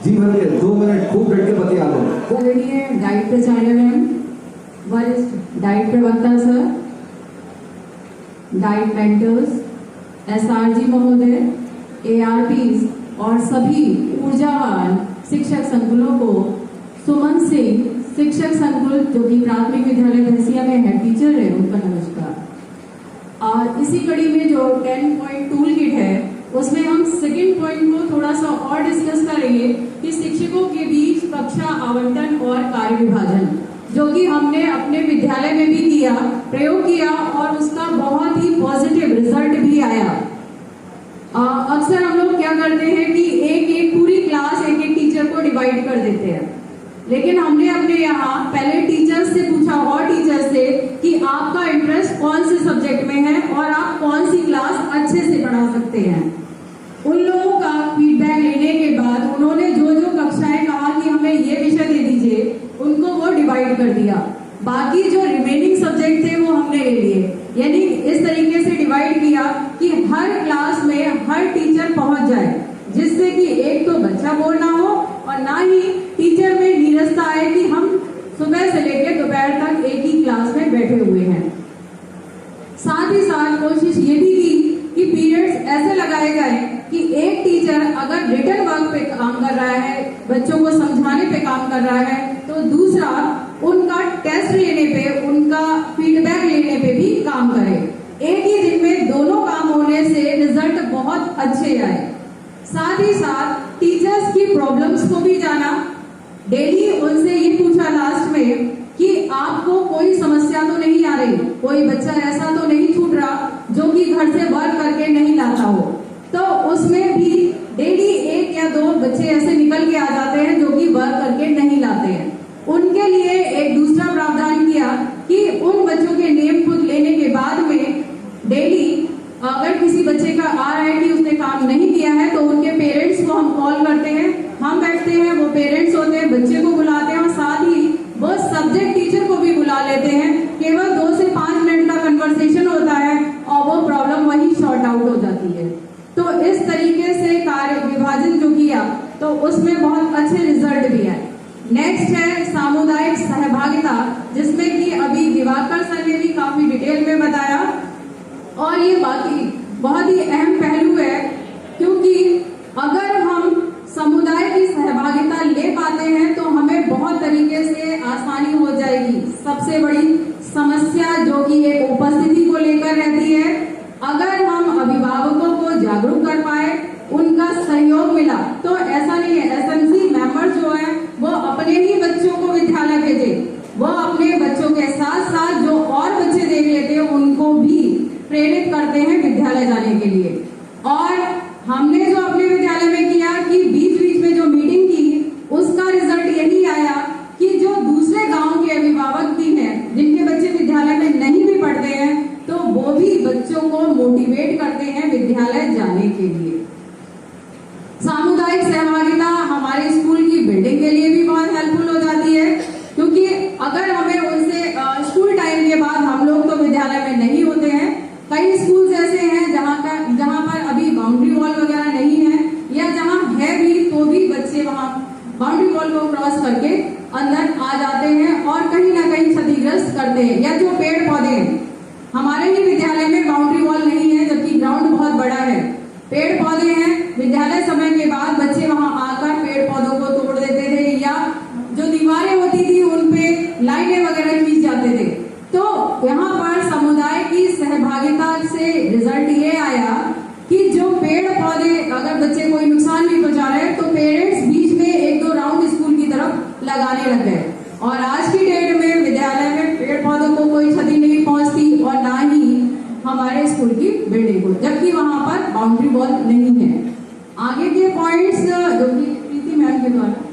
जी भले 2 मिनट खूब डट के बतिया लो। पूजनीय डाइट प्राचार्य मैम, वरिष्ठ डाइट प्रवक्ता सर, डाइट मेंटर्स, SRG महोदय, ARPs और सभी ऊर्जावान शिक्षक संकुलों को सुमन सिंह शिक्षक संकुल जो कि प्राथमिक विद्यालय भैंसिया में हेड टीचर है उनका नमस्कार। और इसी कड़ी में जो 10 पॉइंट टूल किट है उसमें हम सेकंड पॉइंट को थोड़ा सा और डिस्कस करेंगे कि शिक्षकों के बीच कक्षा आवंटन और कार्य विभाजन, जो कि हमने अपने विद्यालय में भी किया, प्रयोग किया और उसका बहुत ही पॉजिटिव रिजल्ट भी आया। अक्सर हम लोग क्या करते हैं कि एक पूरी क्लास एक टीचर को डिवाइड कर देते हैं, लेकिन हमने अपने यहाँ पहले टीचर्स से पूछा और टीचर से कि आपका इंटरेस्ट कौन से सब्जेक्ट में है और आप कौन सी क्लास अच्छे से पढ़ा सकते हैं। उन लोगों का फीडबैक लेने के बाद उन्होंने जो कक्षाएं कहा कि हमें ये विषय दे दीजिए, उनको वो डिवाइड कर दिया। बाकी जो रिमेनिंग सब्जेक्ट थे वो हमने ले लिए, यानी इस तरीके से डिवाइड किया कि हर क्लास में हर टीचर पहुंच जाए, जिससे कि एक तो बच्चा बोर ना हो और ना ही टीचर में नीरसता आए कि हम सुबह से लेकर दोपहर तक एक ही क्लास में बैठे हुए हैं। साथ ही साथ कोशिश ये भी की कि पीरियड्स ऐसे लगाए जाए कि एक टीचर अगर रिटन वर्क पे काम कर रहा है, बच्चों को समझाने पे काम कर रहा है, तो दूसरा उनका टेस्ट लेने पे, उनका फीडबैक लेने पे भी काम करे। एक ही दिन में दोनों काम होने से रिजल्ट बहुत अच्छे आए। साथ ही साथ टीचर्स की प्रॉब्लम्स को भी जाना, डेली उनसे ये पूछा लास्ट में कि आपको कोई समस्या तो नहीं आ रही, कोई बच्चा ऐसा तो नहीं छूट रहा जो कि घर से वर्क करके नहीं लाता हो। तो उसमें भी डेली 1 या 2 बच्चे ऐसे निकल के आ जाते हैं जो कि वर्क करके नहीं लाते हैं। उनके लिए एक दूसरा प्रावधान किया कि उन बच्चों के नेम खुद लेने के बाद में डेली अगर किसी बच्चे का आ रहा है कि उसने काम नहीं किया है तो उनके पेरेंट्स को हम कॉल करते हैं, हम बैठते हैं, वो पेरेंट्स होते हैं, बच्चे को बुलाते हैं और साथ ही वो सब्जेक्ट टीचर को भी बुला लेते हैं। केवल 2 से 5 मिनट का कन्वर्सेशन होता है और वो प्रॉब्लम वही शॉर्ट आउट हो जाती है। तो इस तरीके से कार्य विभाजन जो किया तो उसमें बहुत अच्छे रिजल्ट भी आए। नेक्स्ट है सामुदायिक सहभागिता, जिसमें कि अभी दिवाकर सर ने भी काफी डिटेल में बताया और ये बाकी बहुत ही अहम पहलू है, क्योंकि अगर हम समुदाय की सहभागिता ले पाते हैं तो हमें बहुत तरीके से आसानी हो जाएगी। सबसे बड़ी समस्या जो कि एक उपस्थिति को लेकर रहती है, अगर हम अभिभावकों को जागरूक कर पाए, उनका सहयोग मिला, तो ऐसा नहीं है SMC मेंबर्स जो है वो अपने ही बच्चों को विद्यालय भेजे, वो अपने बच्चों के साथ साथ जो और बच्चे देख लेते हैं उनको भी प्रेरित करते हैं विद्यालय जाने के लिए। और हमने जो अपने विद्यालय में किया कि बीच बीच में जो मीटिंग की, उसका रिजल्ट यही आया कि जो दूसरे गांव के अभिभावक भी हैं जिनके बच्चे विद्यालय में नहीं भी पढ़ते हैं, तो वो भी बच्चों को मोटिवेट करते हैं विद्यालय जाने के लिए। सामुदायिक सहभागिता हमारे स्कूल की बिल्डिंग के लिए भी बहुत हेल्पफुल हो जाती है, क्योंकि अगर हमें उनसे स्कूल टाइम के बाद हम लोग तो विद्यालय में नहीं होते हैं, कई स्कूल्स ऐसे हैं जहाँ पर अभी बाउंड्री वॉल वगैरह नहीं है, या जहाँ है भी तो भी बच्चे वहाँ बाउंड्री वॉल को क्रॉस करके अंदर आ जाते हैं और कहीं ना कहीं क्षतिग्रस्त करते हैं। या जो पेड़ पौधे हैं, हमारे ही विद्यालय में बाउंड्री वॉल नहीं है जबकि ग्राउंड बहुत बड़ा है, पेड़ पौधे हैं, विद्यालय समय के बाद बच्चे वहां आकर पेड़ पौधों को तोड़ देते थे या जो दीवारें होती थी उनपे लाइनें वगैरह खींच जाते थे। तो यहाँ पर समुदाय की सहभागिता से रिजल्ट ये आया कि जो पेड़ पौधे अगर बच्चे कोई नुकसान भी पहुंचा रहे हैं तो पेरेंट्स बीच में 1-2 राउंड स्कूल की तरफ लगाने लग गए और आज की डेट में विद्यालय में पेड़ पौधों को कोई क्षति नहीं पहुंचती और ना ही हमारे स्कूल की बिल्डिंग को, जबकि वहां पर बाउंड्री वॉल नहीं है। आगे के पॉइंट्स जो कि प्रीति मैम के द्वारा